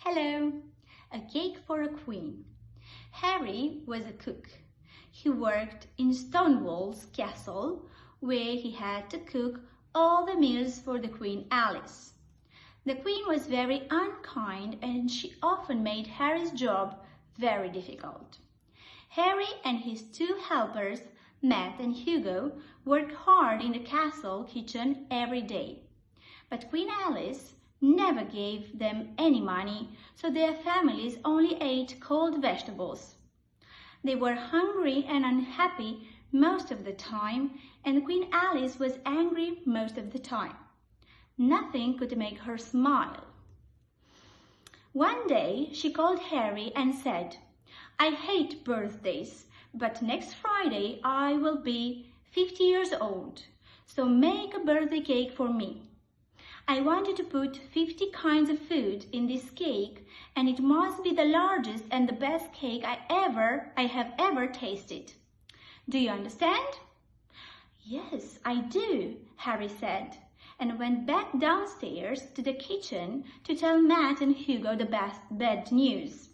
Hello! A cake for a queen. Harry was a cook. He worked in Stonewall's castle, where he had to cook all the meals for the Queen Alice. The queen was very unkind and she often made Harry's job very difficult. Harry and his two helpers, Matt and Hugo, worked hard in the castle kitchen every day. But Queen Alice never gave them any money, so their families only ate cold vegetables. They were hungry and unhappy most of the time, and Queen Alice was angry most of the time. Nothing could make her smile. One day she called Harry and said, "I hate birthdays, but next Friday I will be 50 years old, so make a birthday cake for me. I want you to put 50 kinds of food in this cake, and it must be the largest and the best cake I have ever tasted. Do you understand?" "Yes, I do," Harry said, and went back downstairs to the kitchen to tell Matt and Hugo the bad news.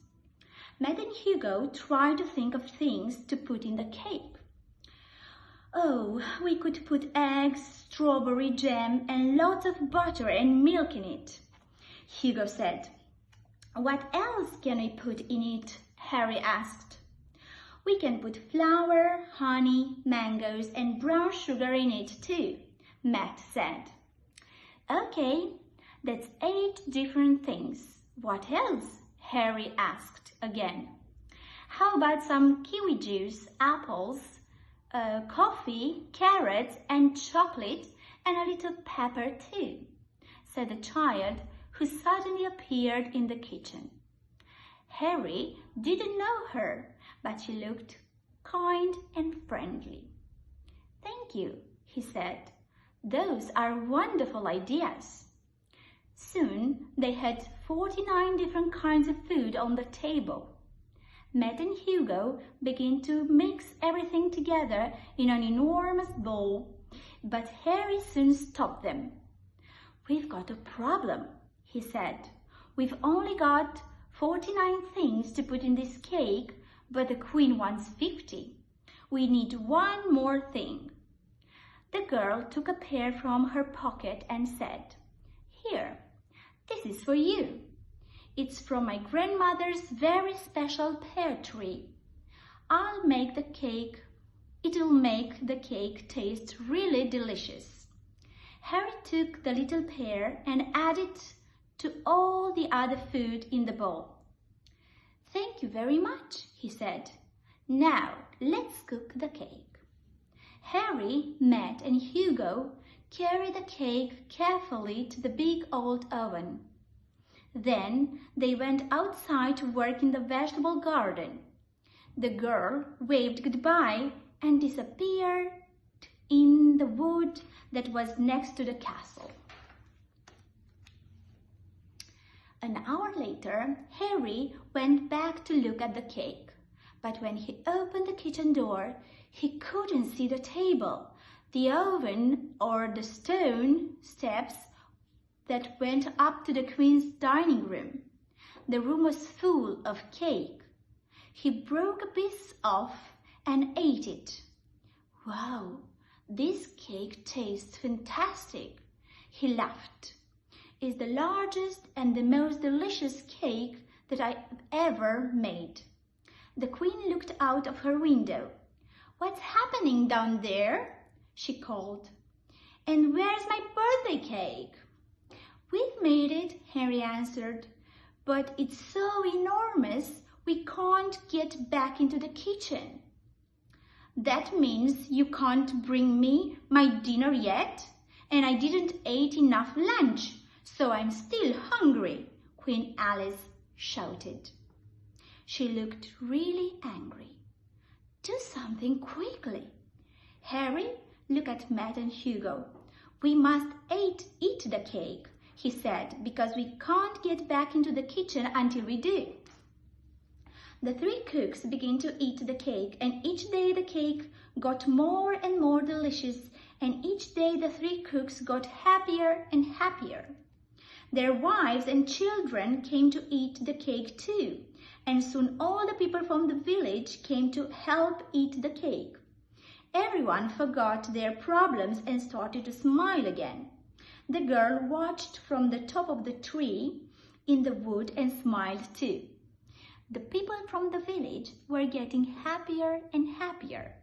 Matt and Hugo tried to think of things to put in the cake. "Oh, we could put eggs, strawberry jam, and lots of butter and milk in it," Hugo said. "What else can we put in it?" Harry asked. "We can put flour, honey, mangoes, and brown sugar in it too," Matt said. "Okay, that's 8 different things. What else?" Harry asked again. "How about some kiwi juice, apples, coffee, carrots, and chocolate, and a little pepper too," said the child who suddenly appeared in the kitchen. Harry didn't know her, but she looked kind and friendly. "Thank you," he said. "Those are wonderful ideas." Soon they had 49 different kinds of food on the table. Matt and Hugo began to mix everything together in an enormous bowl, but Harry soon stopped them. "We've got a problem," he said. "We've only got 49 things to put in this cake, but the Queen wants 50. We need one more thing." The girl took a pear from her pocket and said, "Here, this is for you. It's from my grandmother's very special pear tree. I'll make the cake. It'll make the cake taste really delicious." Harry took the little pear and added it to all the other food in the bowl. "Thank you very much," he said. "Now let's cook the cake." Harry, Matt, and Hugo carried the cake carefully to the big old oven. Then they went outside to work in the vegetable garden. The girl waved goodbye and disappeared in the wood that was next to the castle. An hour later, Harry went back to look at the cake. But when he opened the kitchen door, he couldn't see the table, the oven, or the stone steps that went up to the Queen's dining room. The room was full of cake. He broke a piece off and ate it. "Wow, this cake tastes fantastic," he laughed. "It's the largest and the most delicious cake that I've ever made." The Queen looked out of her window. "What's happening down there?" she called. "And where's my birthday cake?" "We've made it," Harry answered, "but it's so enormous we can't get back into the kitchen." "That means you can't bring me my dinner yet, and I didn't eat enough lunch, so I'm still hungry," Queen Alice shouted. She looked really angry. "Do something quickly." "Harry, look at Matt and Hugo. We must eat the cake," he said, "because we can't get back into the kitchen until we do." The 3 cooks began to eat the cake, and each day the cake got more and more delicious, and each day the 3 cooks got happier and happier. Their wives and children came to eat the cake too, and soon all the people from the village came to help eat the cake. Everyone forgot their problems and started to smile again. The girl watched from the top of the tree in the wood and smiled too. The people from the village were getting happier and happier,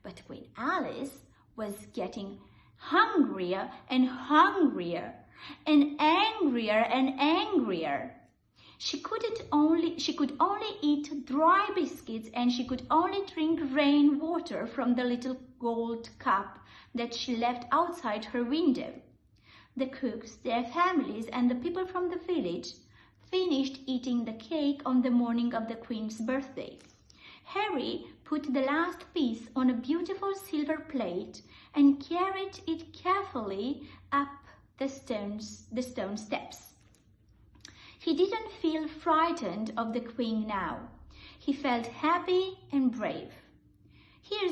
but Queen Alice was getting hungrier and hungrier and angrier and angrier. She could only eat dry biscuits, and she could only drink rain water from the little gold cup that she left outside her window. The cooks, their families, and the people from the village finished eating the cake on the morning of the Queen's birthday. Harry put the last piece on a beautiful silver plate and carried it carefully up the stone steps. He didn't feel frightened of the Queen now. He felt happy and brave. Here's